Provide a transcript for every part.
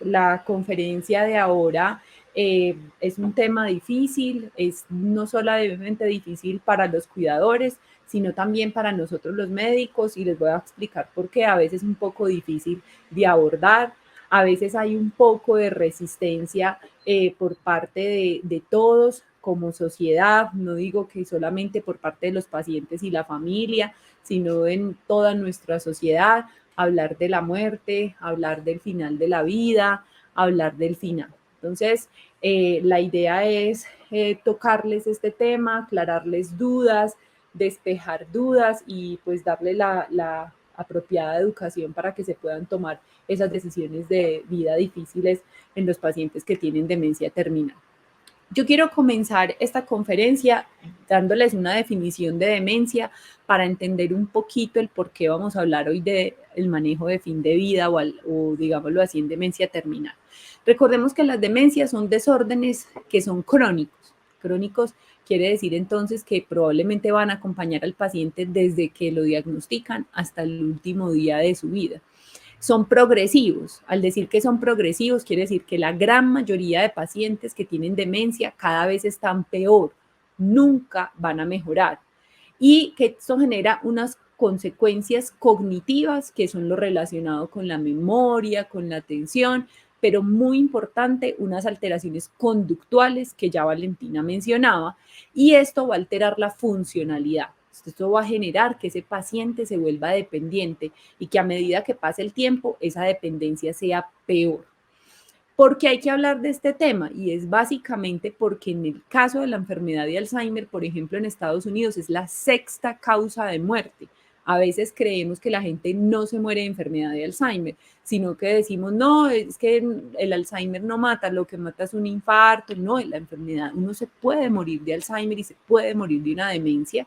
La conferencia de ahora es un tema difícil, es no solamente difícil para los cuidadores, sino también para nosotros los médicos, y les voy a explicar por qué. A veces es un poco difícil de abordar, a veces hay un poco de resistencia por parte de todos como sociedad, no digo que solamente por parte de los pacientes y la familia, sino en toda nuestra sociedad, hablar de la muerte, hablar del final de la vida, hablar del final. Entonces, la idea es tocarles este tema, aclararles dudas, despejar dudas y pues darle la apropiada educación para que se puedan tomar esas decisiones de vida difíciles en los pacientes que tienen demencia terminal. Yo quiero comenzar esta conferencia dándoles una definición de demencia para entender un poquito el por qué vamos a hablar hoy del manejo de fin de vida o digámoslo así, en demencia terminal. Recordemos que las demencias son desórdenes que son crónicos. Crónicos quiere decir entonces que probablemente van a acompañar al paciente desde que lo diagnostican hasta el último día de su vida. Son progresivos. Al decir que son progresivos, quiere decir que la gran mayoría de pacientes que tienen demencia cada vez están peor, nunca van a mejorar. Y que esto genera unas consecuencias cognitivas que son lo relacionado con la memoria, con la atención, pero muy importante, unas alteraciones conductuales que ya Valentina mencionaba, y esto va a alterar la funcionalidad. Esto va a generar que ese paciente se vuelva dependiente y que a medida que pase el tiempo, esa dependencia sea peor. ¿Por qué hay que hablar de este tema? Y es básicamente porque en el caso de la enfermedad de Alzheimer, por ejemplo, en Estados Unidos, es la sexta causa de muerte. A veces creemos que la gente no se muere de enfermedad de Alzheimer, sino que decimos, no, es que el Alzheimer no mata, lo que mata es un infarto. No, la enfermedad, uno se puede morir de Alzheimer y se puede morir de una demencia.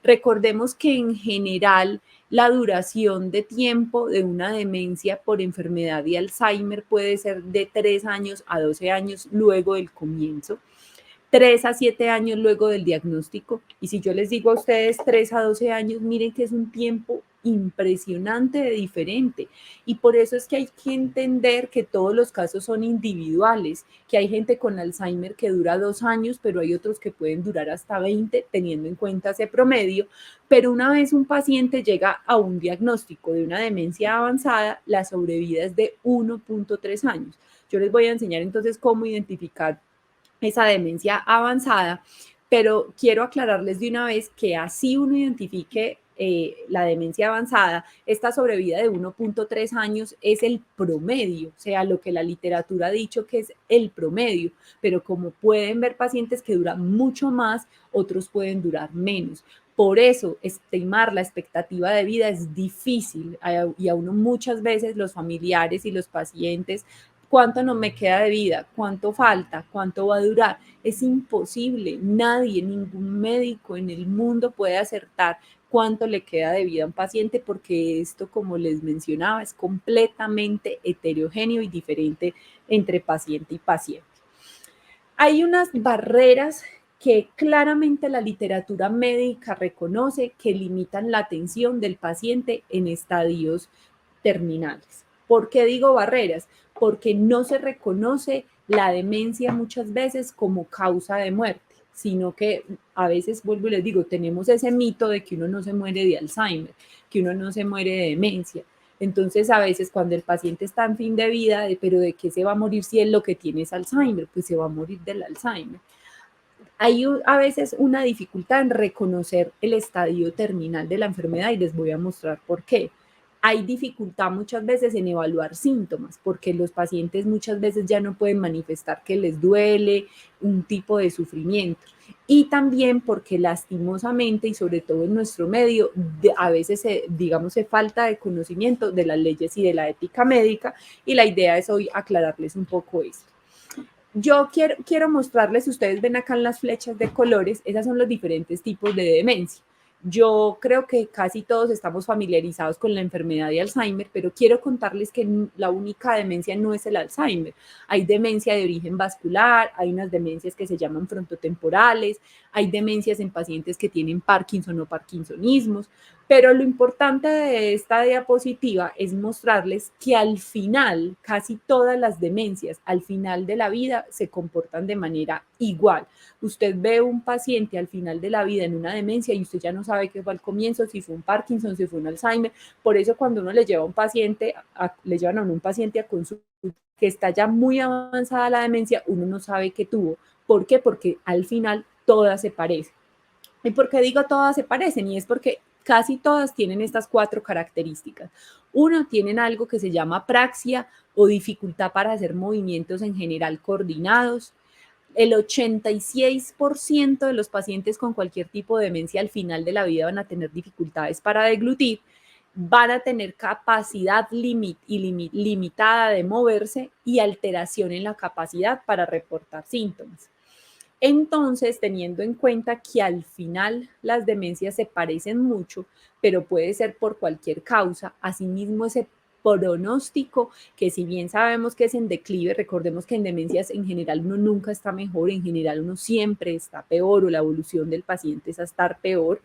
Recordemos que en general la duración de tiempo de una demencia por enfermedad de Alzheimer puede ser de 3 años a 12 años luego del comienzo, 3 a 7 años luego del diagnóstico. Y si yo les digo a ustedes 3 a 12 años, miren que es un tiempo impresionante de diferente. Y por eso es que hay que entender que todos los casos son individuales, que hay gente con Alzheimer que dura 2 años, pero hay otros que pueden durar hasta 20, teniendo en cuenta ese promedio. Pero una vez un paciente llega a un diagnóstico de una demencia avanzada, la sobrevida es de 1.3 años. Yo les voy a enseñar entonces cómo identificar esa demencia avanzada, pero quiero aclararles de una vez que así uno identifique la demencia avanzada, esta sobrevida de 1.3 años es el promedio, o sea, lo que la literatura ha dicho que es el promedio, pero como pueden ver pacientes que duran mucho más, otros pueden durar menos. Por eso, estimar la expectativa de vida es difícil y a uno muchas veces los familiares y los pacientes, ¿cuánto no me queda de vida? ¿Cuánto falta? ¿Cuánto va a durar? Es imposible. Nadie, ningún médico en el mundo puede acertar cuánto le queda de vida a un paciente porque esto, como les mencionaba, es completamente heterogéneo y diferente entre paciente y paciente. Hay unas barreras que claramente la literatura médica reconoce que limitan la atención del paciente en estadios terminales. ¿Por qué digo barreras? Porque no se reconoce la demencia muchas veces como causa de muerte, sino que a veces, vuelvo y les digo, tenemos ese mito de que uno no se muere de Alzheimer, que uno no se muere de demencia. Entonces, a veces cuando el paciente está en fin de vida, pero ¿de qué se va a morir si él lo que tiene es Alzheimer? Pues se va a morir del Alzheimer. Hay a veces una dificultad en reconocer el estadio terminal de la enfermedad y les voy a mostrar por qué. Hay dificultad muchas veces en evaluar síntomas porque los pacientes muchas veces ya no pueden manifestar que les duele un tipo de sufrimiento. Y también porque lastimosamente y sobre todo en nuestro medio a veces digamos se falta de conocimiento de las leyes y de la ética médica, y la idea es hoy aclararles un poco esto. Yo quiero mostrarles, ustedes ven acá en las flechas de colores, esos son los diferentes tipos de demencia. Yo creo que casi todos estamos familiarizados con la enfermedad de Alzheimer, pero quiero contarles que la única demencia no es el Alzheimer. Hay demencia de origen vascular, hay unas demencias que se llaman frontotemporales, hay demencias en pacientes que tienen Parkinson o parkinsonismos. Pero lo importante de esta diapositiva es mostrarles que al final, casi todas las demencias, al final de la vida, se comportan de manera igual. Usted ve un paciente al final de la vida en una demencia y usted ya no sabe qué fue al comienzo, si fue un Parkinson, si fue un Alzheimer. Por eso cuando uno le lleva a un paciente, le llevan a un paciente a consulta que está ya muy avanzada la demencia, uno no sabe qué tuvo. ¿Por qué? Porque al final todas se parecen. ¿Y por qué digo todas se parecen? Y es porque casi todas tienen estas 4 características. Uno, tienen algo que se llama praxia o dificultad para hacer movimientos en general coordinados. El 86% de los pacientes con cualquier tipo de demencia al final de la vida van a tener dificultades para deglutir, van a tener capacidad limitada de moverse y alteración en la capacidad para reportar síntomas. Entonces, teniendo en cuenta que al final las demencias se parecen mucho, pero puede ser por cualquier causa, asimismo ese pronóstico, que si bien sabemos que es en declive, recordemos que en demencias en general uno nunca está mejor, en general uno siempre está peor o la evolución del paciente es a estar peor.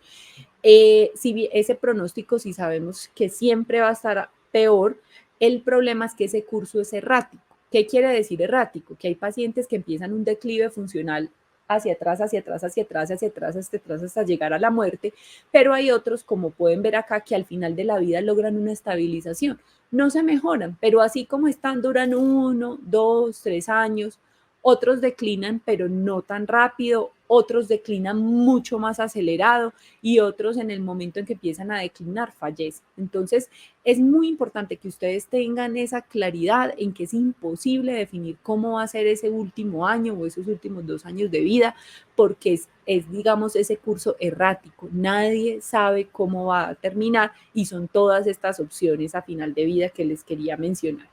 Si ese pronóstico, si sabemos que siempre va a estar peor, el problema es que ese curso es errático. ¿Qué quiere decir errático? Que hay pacientes que empiezan un declive funcional hacia atrás, hacia atrás, hacia atrás, hacia atrás, hacia atrás, hasta llegar a la muerte, pero hay otros, como pueden ver acá, que al final de la vida logran una estabilización. No se mejoran, pero así como están, duran 1, 2, 3 años, otros declinan, pero no tan rápido, otros declinan mucho más acelerado y otros en el momento en que empiezan a declinar fallecen. Entonces, es muy importante que ustedes tengan esa claridad en que es imposible definir cómo va a ser ese último año o esos últimos 2 años de vida, porque digamos, ese curso errático. Nadie sabe cómo va a terminar y son todas estas opciones a final de vida que les quería mencionar.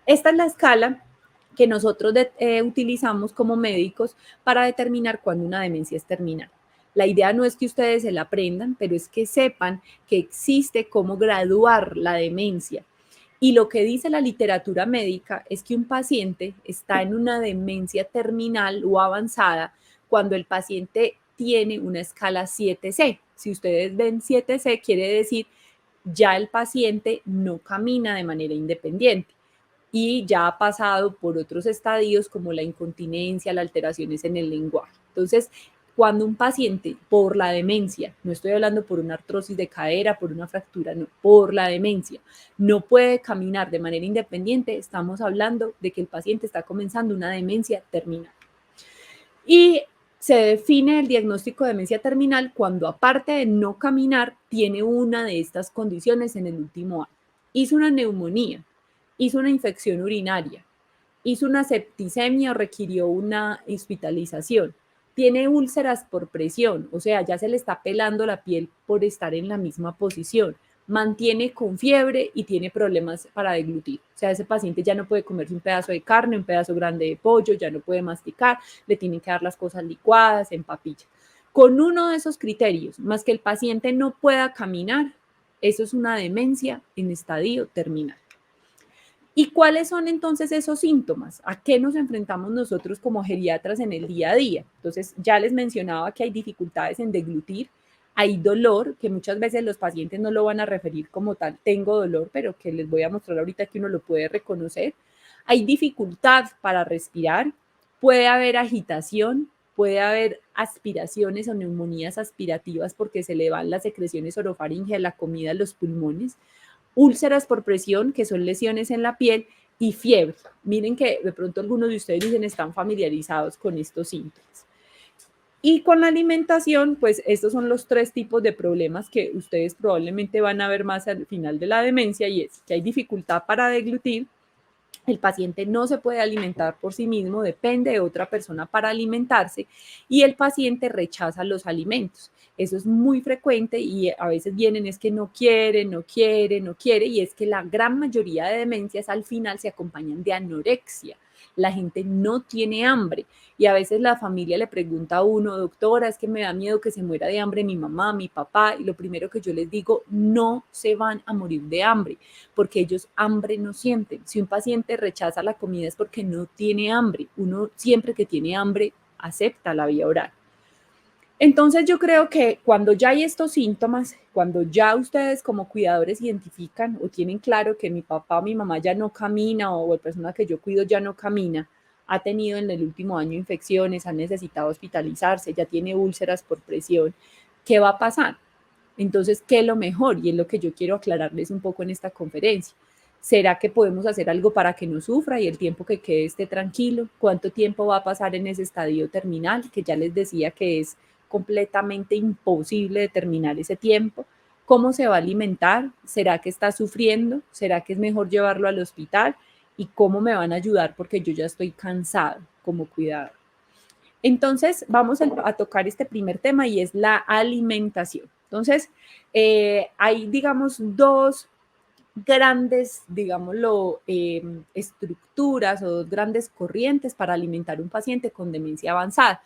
Esta es la escala que nosotros utilizamos como médicos para determinar cuándo una demencia es terminal. La idea no es que ustedes se la aprendan, pero es que sepan que existe cómo graduar la demencia. Y lo que dice la literatura médica es que un paciente está en una demencia terminal o avanzada cuando el paciente tiene una escala 7C. Si ustedes ven 7C, quiere decir ya el paciente no camina de manera independiente y ya ha pasado por otros estadios como la incontinencia, las alteraciones en el lenguaje. Entonces, cuando un paciente por la demencia, no estoy hablando por una artrosis de cadera, por una fractura, no, por la demencia, no puede caminar de manera independiente, estamos hablando de que el paciente está comenzando una demencia terminal. Y se define el diagnóstico de demencia terminal cuando, aparte de no caminar, tiene una de estas condiciones en el último año. Hizo una neumonía, hizo una infección urinaria, hizo una septicemia o requirió una hospitalización, tiene úlceras por presión, o sea, ya se le está pelando la piel por estar en la misma posición, mantiene con fiebre y tiene problemas para deglutir. O sea, ese paciente ya no puede comerse un pedazo de carne, un pedazo grande de pollo, ya no puede masticar, le tienen que dar las cosas licuadas, en papilla. Con uno de esos criterios, más que el paciente no pueda caminar, eso es una demencia en estadio terminal. ¿Y cuáles son entonces esos síntomas? ¿A qué nos enfrentamos nosotros como geriatras en el día a día? Entonces, ya les mencionaba que hay dificultades en deglutir, hay dolor, que muchas veces los pacientes no lo van a referir como tal, tengo dolor, pero que les voy a mostrar ahorita que uno lo puede reconocer. Hay dificultad para respirar, puede haber agitación, puede haber aspiraciones o neumonías aspirativas porque se le van las secreciones orofaringeas, la comida a los pulmones, úlceras por presión, que son lesiones en la piel, y fiebre. Miren que de pronto algunos de ustedes dicen están familiarizados con estos síntomas. Y con la alimentación, pues estos son los 3 tipos de problemas que ustedes probablemente van a ver más al final de la demencia, y es que hay dificultad para deglutir, el paciente no se puede alimentar por sí mismo, depende de otra persona para alimentarse y el paciente rechaza los alimentos. Eso es muy frecuente y a veces vienen es que no quiere, no quiere, no quiere, y es que la gran mayoría de demencias al final se acompañan de anorexia. La gente no tiene hambre y a veces la familia le pregunta a uno, doctora, es que me da miedo que se muera de hambre mi mamá, mi papá, y lo primero que yo les digo, no se van a morir de hambre, porque ellos hambre no sienten. Si un paciente rechaza la comida es porque no tiene hambre. Uno siempre que tiene hambre acepta la vía oral. Entonces yo creo que cuando ya hay estos síntomas, cuando ya ustedes como cuidadores identifican o tienen claro que mi papá o mi mamá ya no camina o la persona que yo cuido ya no camina, ha tenido en el último año infecciones, ha necesitado hospitalizarse, ya tiene úlceras por presión, ¿qué va a pasar? Entonces, ¿qué es lo mejor? Y es lo que yo quiero aclararles un poco en esta conferencia. ¿Será que podemos hacer algo para que no sufra y el tiempo que quede esté tranquilo? ¿Cuánto tiempo va a pasar en ese estadio terminal? Que ya les decía que es completamente imposible determinar ese tiempo. ¿Cómo se va a alimentar? ¿Será que está sufriendo? ¿Será que es mejor llevarlo al hospital? ¿Y cómo me van a ayudar? Porque yo ya estoy cansado como cuidador. Entonces, vamos a tocar este primer tema y es la alimentación. Entonces, hay, digamos, dos grandes, digámoslo, estructuras o dos grandes corrientes para alimentar a un paciente con demencia avanzada.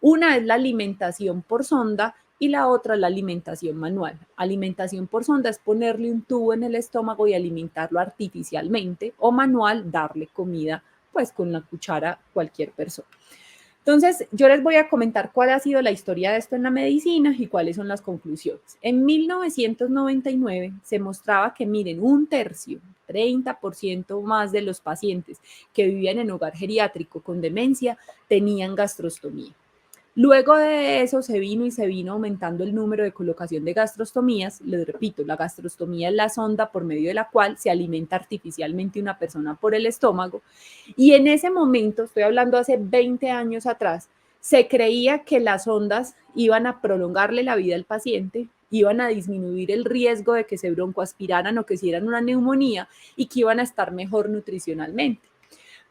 Una es la alimentación por sonda y la otra es la alimentación manual. Alimentación por sonda es ponerle un tubo en el estómago y alimentarlo artificialmente, o manual, darle comida pues con la cuchara cualquier persona. Entonces, yo les voy a comentar cuál ha sido la historia de esto en la medicina y cuáles son las conclusiones. En 1999 se mostraba que, miren, un tercio, 30% más de los pacientes que vivían en hogar geriátrico con demencia tenían gastrostomía. Luego de eso se vino aumentando el número de colocación de gastrostomías. Les repito, la gastrostomía es la sonda por medio de la cual se alimenta artificialmente una persona por el estómago. Y en ese momento, estoy hablando hace 20 años atrás, se creía que las sondas iban a prolongarle la vida al paciente, iban a disminuir el riesgo de que se broncoaspiraran o que hicieran una neumonía y que iban a estar mejor nutricionalmente.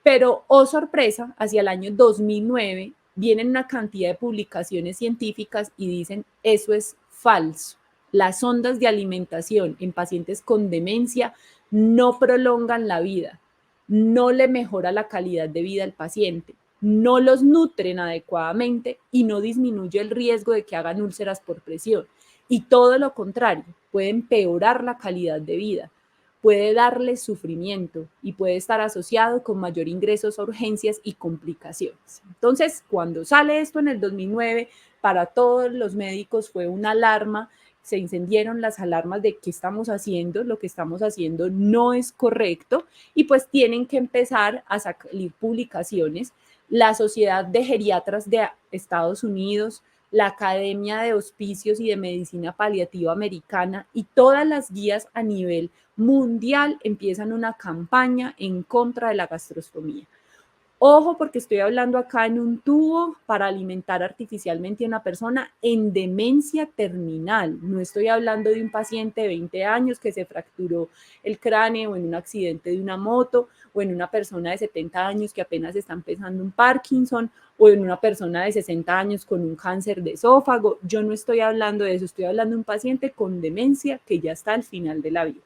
Pero, oh sorpresa, hacia el año 2009 vienen una cantidad de publicaciones científicas y dicen eso es falso. Las ondas de alimentación en pacientes con demencia no prolongan la vida, no le mejora la calidad de vida al paciente, no los nutren adecuadamente y no disminuye el riesgo de que hagan úlceras por presión. Y todo lo contrario, puede empeorar la calidad de vida, puede darle sufrimiento y puede estar asociado con mayor ingresos a urgencias y complicaciones. Entonces, cuando sale esto en el 2009, para todos los médicos fue una alarma, se encendieron las alarmas de qué estamos haciendo, lo que estamos haciendo no es correcto y pues tienen que empezar a salir publicaciones. La Sociedad de Geriatras de Estados Unidos, la Academia de Hospicios y de Medicina Paliativa Americana y todas las guías a nivel mundial empiezan una campaña en contra de la gastrostomía. Ojo, porque estoy hablando acá en un tubo para alimentar artificialmente a una persona en demencia terminal. No estoy hablando de un paciente de 20 años que se fracturó el cráneo en un accidente de una moto o en una persona de 70 años que apenas está empezando un Parkinson o en una persona de 60 años con un cáncer de esófago. Yo no estoy hablando de eso, estoy hablando de un paciente con demencia que ya está al final de la vida.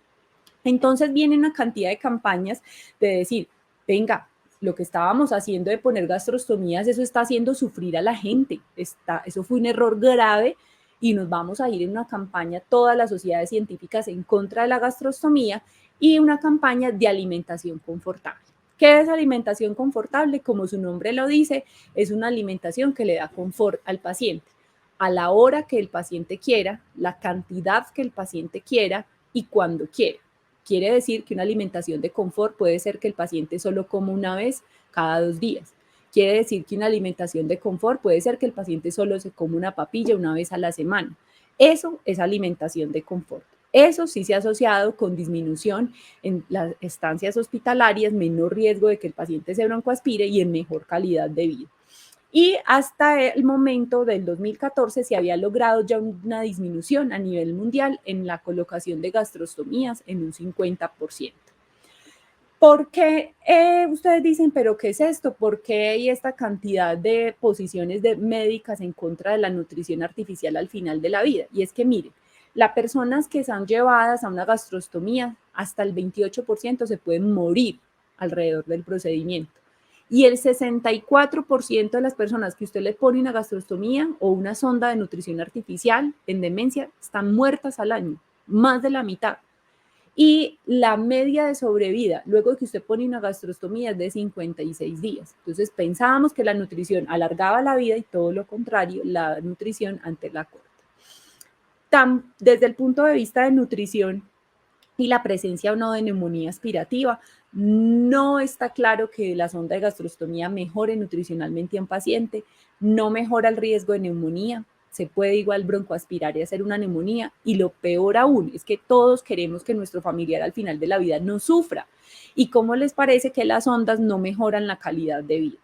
Entonces viene una cantidad de campañas de decir, venga, lo que estábamos haciendo de poner gastrostomías, eso está haciendo sufrir a la gente. Eso fue un error grave y nos vamos a ir en una campaña, todas las sociedades científicas en contra de la gastrostomía y una campaña de alimentación confortable. ¿Qué es alimentación confortable? Como su nombre lo dice, es una alimentación que le da confort al paciente a la hora que el paciente quiera, la cantidad que el paciente quiera y cuando quiera. Quiere decir que una alimentación de confort puede ser que el paciente solo coma una vez cada 2 días. Quiere decir que una alimentación de confort puede ser que el paciente solo se coma una papilla una vez a la semana. Eso es alimentación de confort. Eso sí se ha asociado con disminución en las estancias hospitalarias, menor riesgo de que el paciente se broncoaspire y en mejor calidad de vida. Y hasta el momento del 2014 se había logrado ya una disminución a nivel mundial en la colocación de gastrostomías en un 50%. ¿Por qué ustedes dicen, pero qué es esto? ¿Por qué hay esta cantidad de posiciones de médicas en contra de la nutrición artificial al final de la vida? Y es que miren, las personas que son llevadas a una gastrostomía, hasta el 28% se pueden morir alrededor del procedimiento. Y el 64% de las personas que usted le pone una gastrostomía o una sonda de nutrición artificial en demencia están muertas al año, más de la mitad. Y la media de sobrevida, luego de que usted pone una gastrostomía, es de 56 días. Entonces pensábamos que la nutrición alargaba la vida y todo lo contrario, la nutrición antes la corta. Desde el punto de vista de nutrición y la presencia o no de neumonía aspirativa, no está claro que la sonda de gastrostomía mejore nutricionalmente a un paciente, no mejora el riesgo de neumonía, se puede igual broncoaspirar y hacer una neumonía, y lo peor aún es que todos queremos que nuestro familiar al final de la vida no sufra. ¿Y cómo les parece que las ondas no mejoran la calidad de vida?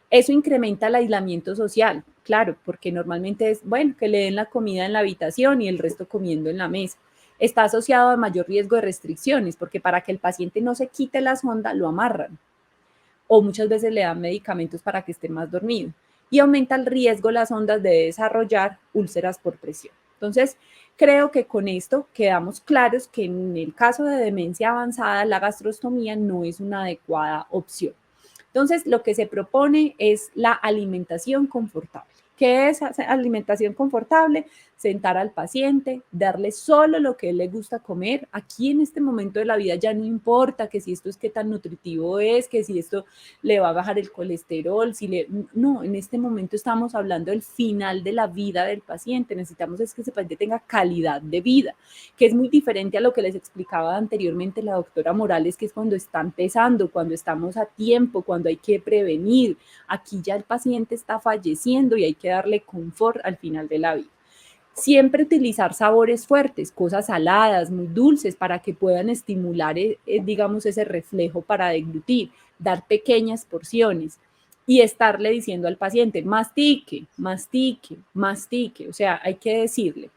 Eso incrementa el aislamiento social, claro, porque normalmente es, bueno, que le den la comida en la habitación y el resto comiendo en la mesa. Está asociado a mayor riesgo de restricciones, porque para que el paciente no se quite la sonda, lo amarran. O muchas veces le dan medicamentos para que esté más dormido. Y aumenta el riesgo las ondas de desarrollar úlceras por presión. Entonces, creo que con esto quedamos claros que en el caso de demencia avanzada, la gastrostomía no es una adecuada opción. Entonces, lo que se propone es la alimentación confortable. ¿Qué es alimentación confortable? Sentar al paciente, darle solo lo que él le gusta comer. Aquí en este momento de la vida ya no importa que si esto es qué tan nutritivo es, que si esto le va a bajar el colesterol, no, en este momento estamos hablando del final de la vida del paciente. Necesitamos es que ese paciente tenga calidad de vida, que es muy diferente a lo que les explicaba anteriormente la doctora Morales, que es cuando está empezando, cuando estamos a tiempo, cuando hay que prevenir. Aquí ya el paciente está falleciendo y hay que darle confort al final de la vida. Siempre utilizar sabores fuertes, cosas saladas, muy dulces, para que puedan estimular, digamos, ese reflejo para deglutir, dar pequeñas porciones y estarle diciendo al paciente, mastique, mastique, mastique, o sea, hay que decirle.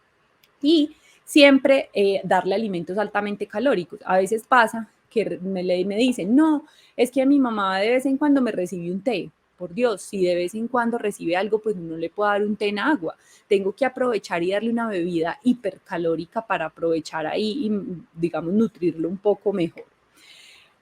Y siempre darle alimentos altamente calóricos. A veces pasa que me dicen, no, es que a mi mamá de vez en cuando me recibe un té. Por Dios, si de vez en cuando recibe algo, pues no le puedo dar un té en agua. Tengo que aprovechar y darle una bebida hipercalórica para aprovechar ahí y, digamos, nutrirlo un poco mejor.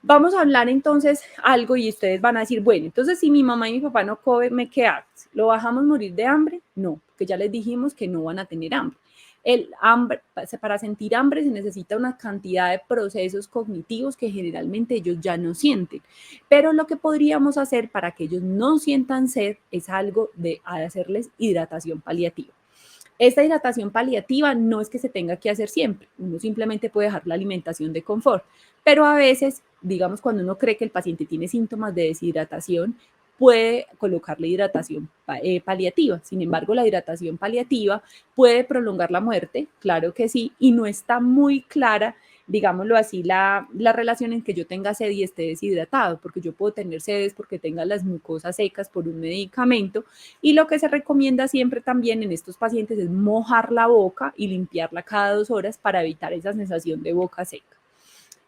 Vamos a hablar entonces algo y ustedes van a decir, bueno, entonces si mi mamá y mi papá no comen, ¿qué haces? ¿Lo bajamos a morir de hambre? No, porque ya les dijimos que no van a tener hambre. El hambre, para sentir hambre se necesita una cantidad de procesos cognitivos que generalmente ellos ya no sienten. Pero lo que podríamos hacer para que ellos no sientan sed es algo de hacerles hidratación paliativa. Esta hidratación paliativa no es que se tenga que hacer siempre, uno simplemente puede dejar la alimentación de confort, pero a veces, digamos, cuando uno cree que el paciente tiene síntomas de deshidratación, puede colocarle hidratación paliativa. Sin embargo, la hidratación paliativa puede prolongar la muerte, claro que sí, y no está muy clara, digámoslo así, la relación en que yo tenga sed y esté deshidratado, porque yo puedo tener sedes porque tenga las mucosas secas por un medicamento, y lo que se recomienda siempre también en estos pacientes es mojar la boca y limpiarla cada 2 horas para evitar esa sensación de boca seca.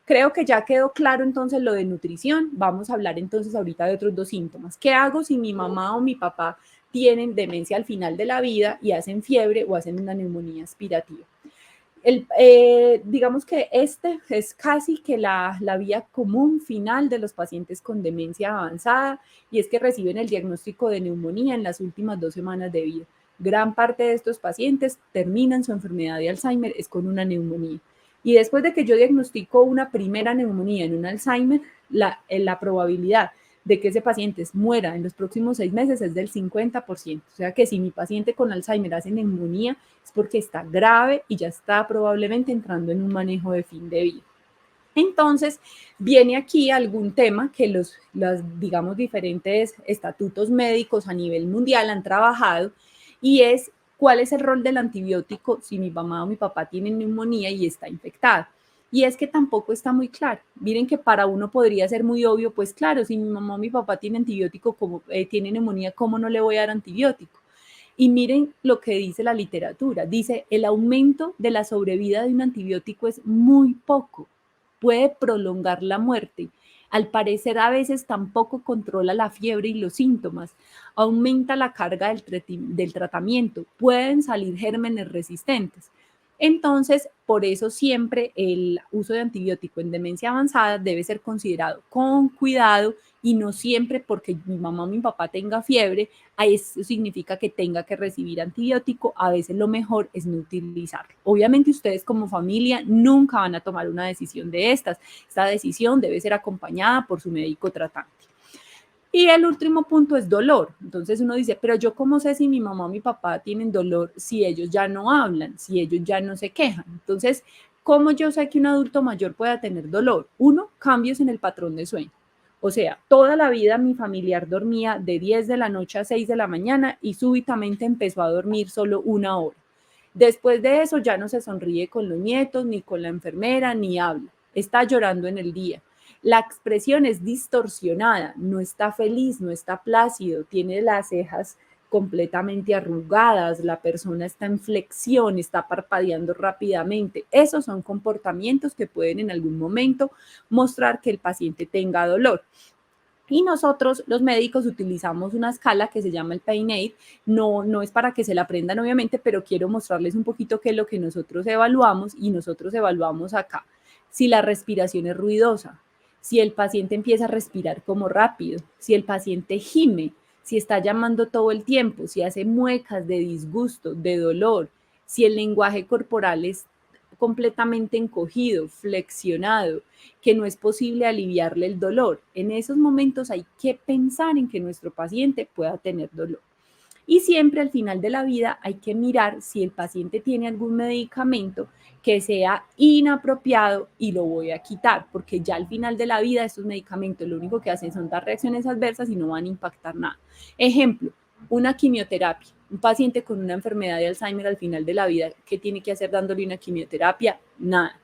Creo que ya quedó claro entonces lo de nutrición. Vamos a hablar entonces ahorita de otros 2 síntomas. ¿Qué hago si mi mamá o mi papá tienen demencia al final de la vida y hacen fiebre o hacen una neumonía aspirativa? Digamos que este es casi que la vía común final de los pacientes con demencia avanzada, y es que reciben el diagnóstico de neumonía en las últimas 2 semanas de vida. Gran parte de estos pacientes terminan su enfermedad de Alzheimer es con una neumonía. Y después de que yo diagnostico una primera neumonía en un Alzheimer, la probabilidad de que ese paciente muera en los próximos 6 meses es del 50%. O sea que si mi paciente con Alzheimer hace neumonía es porque está grave y ya está probablemente entrando en un manejo de fin de vida. Entonces, viene aquí algún tema que los digamos, diferentes estatutos médicos a nivel mundial han trabajado, y es cuál es el rol del antibiótico si mi mamá o mi papá tienen neumonía y está infectada. Y es que tampoco está muy claro. Miren que para uno podría ser muy obvio, pues claro, si mi mamá o mi papá tienen antibiótico, tiene neumonía, ¿cómo no le voy a dar antibiótico? Y miren lo que dice la literatura. Dice, el aumento de la sobrevida de un antibiótico es muy poco, puede prolongar la muerte. Al parecer, a veces tampoco controla la fiebre y los síntomas, aumenta la carga del tratamiento, pueden salir gérmenes resistentes. Entonces, por eso siempre el uso de antibiótico en demencia avanzada debe ser considerado con cuidado y no siempre porque mi mamá o mi papá tenga fiebre, eso significa que tenga que recibir antibiótico. A veces lo mejor es no utilizarlo. Obviamente ustedes como familia nunca van a tomar una decisión de estas. Esta decisión debe ser acompañada por su médico tratante. Y el último punto es dolor. Entonces uno dice, pero yo cómo sé si mi mamá o mi papá tienen dolor si ellos ya no hablan, si ellos ya no se quejan. Entonces, ¿cómo yo sé que un adulto mayor pueda tener dolor? Uno, cambios en el patrón de sueño. O sea, toda la vida mi familiar dormía de 10 de la noche a 6 de la mañana y súbitamente empezó a dormir solo 1 hora. Después de eso ya no se sonríe con los nietos, ni con la enfermera, ni habla. Está llorando en el día. La expresión es distorsionada, no está feliz, no está plácido, tiene las cejas completamente arrugadas, la persona está en flexión, está parpadeando rápidamente. Esos son comportamientos que pueden en algún momento mostrar que el paciente tenga dolor. Y nosotros, los médicos, utilizamos una escala que se llama el Pain-Aid. No es para que se la aprendan, obviamente, pero quiero mostrarles un poquito qué es lo que nosotros evaluamos, y nosotros evaluamos acá si la respiración es ruidosa, si el paciente empieza a respirar como rápido, si el paciente gime, si está llamando todo el tiempo, si hace muecas de disgusto, de dolor, si el lenguaje corporal es completamente encogido, flexionado, que no es posible aliviarle el dolor. En esos momentos hay que pensar en que nuestro paciente pueda tener dolor. Y siempre al final de la vida hay que mirar si el paciente tiene algún medicamento que sea inapropiado y lo voy a quitar, porque ya al final de la vida estos medicamentos lo único que hacen son dar reacciones adversas y no van a impactar nada. Ejemplo, una quimioterapia. Un paciente con una enfermedad de Alzheimer al final de la vida, ¿qué tiene que hacer dándole una quimioterapia? Nada.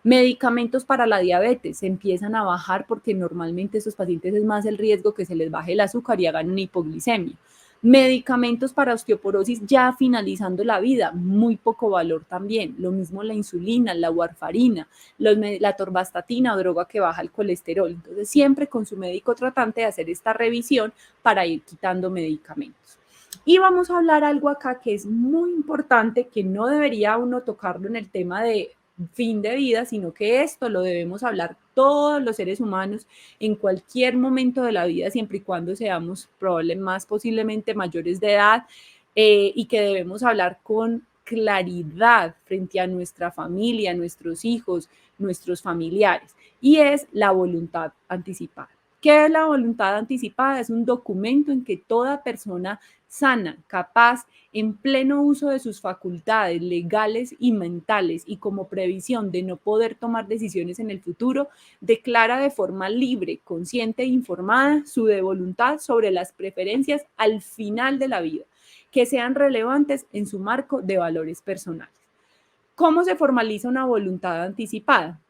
Medicamentos para la diabetes se empiezan a bajar porque normalmente esos pacientes es más el riesgo que se les baje el azúcar y hagan una hipoglicemia. Medicamentos para osteoporosis ya finalizando la vida, muy poco valor también. Lo mismo la insulina, la warfarina, la atorvastatina o droga que baja el colesterol. Entonces, siempre con su médico tratante hacer esta revisión para ir quitando medicamentos. Y vamos a hablar algo acá que es muy importante, que no debería uno tocarlo en el tema de fin de vida, sino que esto lo debemos hablar todos los seres humanos en cualquier momento de la vida, siempre y cuando seamos más posiblemente mayores de edad, y que debemos hablar con claridad frente a nuestra familia, nuestros hijos, nuestros familiares, y es la voluntad anticipada. ¿Qué es la voluntad anticipada? Es un documento en que toda persona sana, capaz, en pleno uso de sus facultades legales y mentales y como previsión de no poder tomar decisiones en el futuro, declara de forma libre, consciente e informada su de voluntad sobre las preferencias al final de la vida, que sean relevantes en su marco de valores personales. ¿Cómo se formaliza una voluntad anticipada?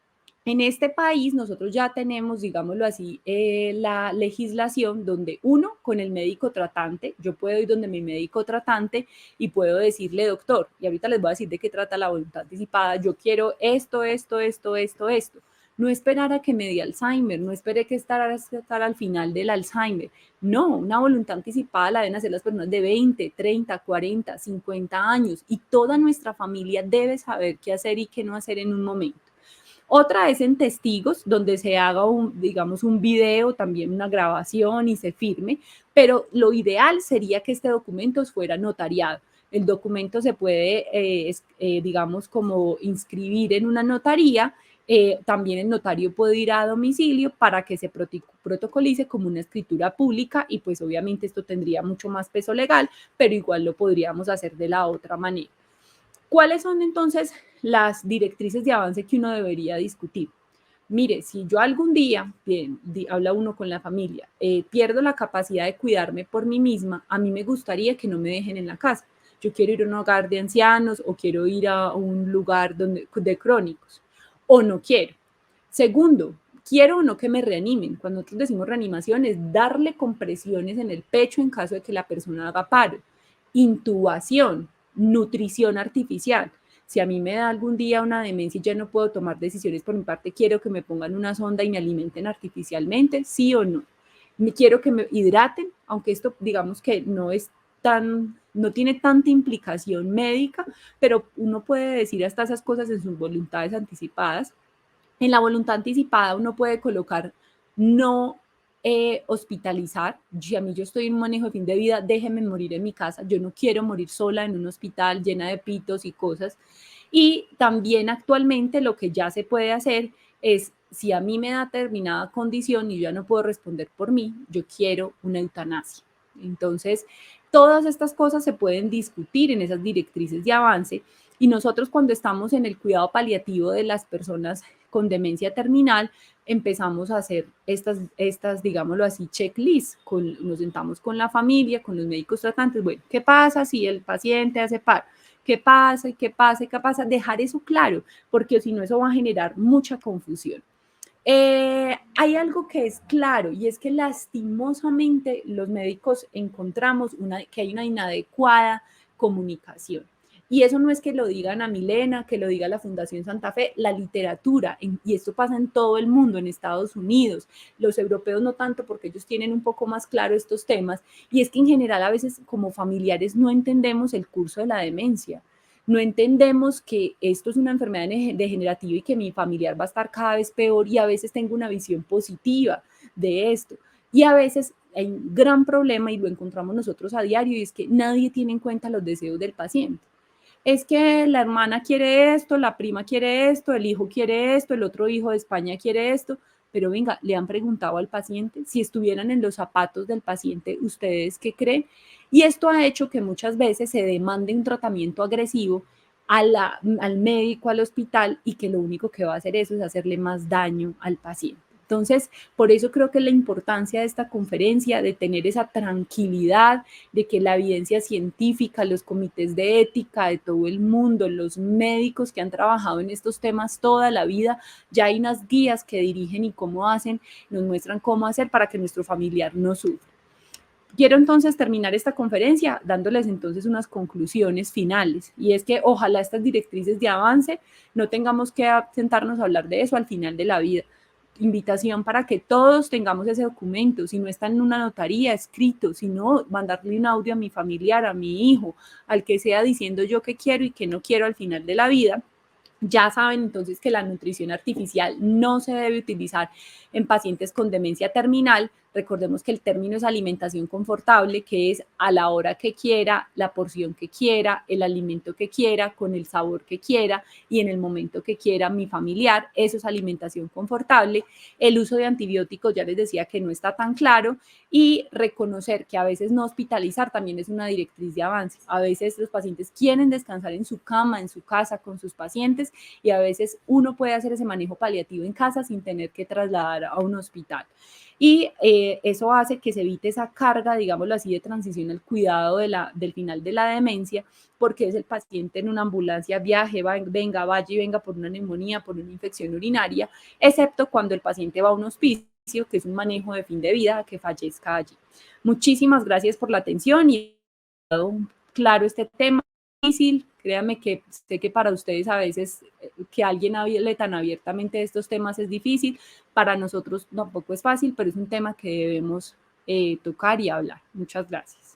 En este país nosotros ya tenemos, digámoslo así, la legislación donde uno, con el médico tratante, yo puedo ir donde mi médico tratante y puedo decirle, doctor, y ahorita les voy a decir de qué trata la voluntad anticipada, yo quiero esto. No esperar a que me dé Alzheimer, no esperé que estar al final del Alzheimer. No, una voluntad anticipada la deben hacer las personas de 20, 30, 40, 50 años, y toda nuestra familia debe saber qué hacer y qué no hacer en un momento. Otra es en testigos, donde se haga digamos, un video, también una grabación y se firme, pero lo ideal sería que este documento fuera notariado. El documento se puede, digamos, como inscribir en una notaría. También el notario puede ir a domicilio para que se protocolice como una escritura pública, y pues obviamente esto tendría mucho más peso legal, pero igual lo podríamos hacer de la otra manera. ¿Cuáles son entonces las directrices de avance que uno debería discutir? Mire, si yo algún día, habla uno con la familia, pierdo la capacidad de cuidarme por mí misma, a mí me gustaría que no me dejen en la casa. Yo quiero ir a un hogar de ancianos o quiero ir a un lugar de crónicos, o no quiero. Segundo, quiero o no que me reanimen. Cuando nosotros decimos reanimación es darle compresiones en el pecho en caso de que la persona haga paro. Intubación, nutrición artificial. Si a mí me da algún día una demencia y ya no puedo tomar decisiones por mi parte, quiero que me pongan una sonda y me alimenten artificialmente, sí o no. Quiero que me hidraten, aunque esto digamos que no tiene tanta implicación médica, pero uno puede decir hasta esas cosas en sus voluntades anticipadas. En la voluntad anticipada uno puede colocar no hospitalizar. Si a mí yo estoy en un manejo de fin de vida, déjenme morir en mi casa. Yo no quiero morir sola en un hospital llena de pitos y cosas. Y también actualmente lo que ya se puede hacer es, si a mí me da determinada condición y yo ya no puedo responder por mí, yo quiero una eutanasia. Entonces, todas estas cosas se pueden discutir en esas directrices de avance, y nosotros cuando estamos en el cuidado paliativo de las personas con demencia terminal, empezamos a hacer estas digámoslo así, checklists. Nos sentamos con la familia, con los médicos tratantes. Bueno, ¿qué pasa si el paciente hace paro? ¿Qué pasa? ¿Qué pasa? ¿Qué pasa? Dejar eso claro, porque si no, eso va a generar mucha confusión. Hay algo que es claro, y es que lastimosamente los médicos encontramos que hay una inadecuada comunicación. Y eso no es que lo digan a Milena, que lo diga la Fundación Santa Fe, la literatura, y esto pasa en todo el mundo, en Estados Unidos, los europeos no tanto porque ellos tienen un poco más claro estos temas, y es que en general a veces como familiares no entendemos el curso de la demencia. No entendemos que esto es una enfermedad degenerativa y que mi familiar va a estar cada vez peor, y a veces tengo una visión positiva de esto. Y a veces hay un gran problema, y lo encontramos nosotros a diario, y es que nadie tiene en cuenta los deseos del paciente. Es que la hermana quiere esto, la prima quiere esto, el hijo quiere esto, el otro hijo de España quiere esto, pero venga, ¿le han preguntado al paciente? Si estuvieran en los zapatos del paciente, ¿ustedes qué creen? Y esto ha hecho que muchas veces se demande un tratamiento agresivo al médico, al hospital, y que lo único que va a hacer eso es hacerle más daño al paciente. Entonces, por eso creo que la importancia de esta conferencia, de tener esa tranquilidad, de que la evidencia científica, los comités de ética de todo el mundo, los médicos que han trabajado en estos temas toda la vida, ya hay unas guías que dirigen y cómo hacen, nos muestran cómo hacer para que nuestro familiar no sufra. Quiero entonces terminar esta conferencia dándoles entonces unas conclusiones finales, y es que ojalá estas directrices de avance no tengamos que sentarnos a hablar de eso al final de la vida. Invitación para que todos tengamos ese documento, si no está en una notaría escrito, sino mandarle un audio a mi familiar, a mi hijo, al que sea, diciendo yo qué quiero y qué no quiero al final de la vida. Ya saben entonces que la nutrición artificial no se debe utilizar en pacientes con demencia terminal. Recordemos que el término es alimentación confortable, que es a la hora que quiera, la porción que quiera, el alimento que quiera, con el sabor que quiera y en el momento que quiera mi familiar. Eso es alimentación confortable. El uso de antibióticos, ya les decía que no está tan claro, y reconocer que a veces no hospitalizar también es una directriz de avance. A veces los pacientes quieren descansar en su cama, en su casa, con sus pacientes, y a veces uno puede hacer ese manejo paliativo en casa sin tener que trasladar a un hospital. Y eso hace que se evite esa carga, digámoslo así, de transición al cuidado del final de la demencia, porque es el paciente en una ambulancia, viaje, venga, vaya y venga por una neumonía, por una infección urinaria, excepto cuando el paciente va a un hospicio, que es un manejo de fin de vida, que fallezca allí. Muchísimas gracias por la atención, y claro este tema difícil. Créanme que sé que para ustedes a veces que alguien hable tan abiertamente de estos temas es difícil, para nosotros tampoco es fácil, pero es un tema que debemos tocar y hablar. Muchas gracias.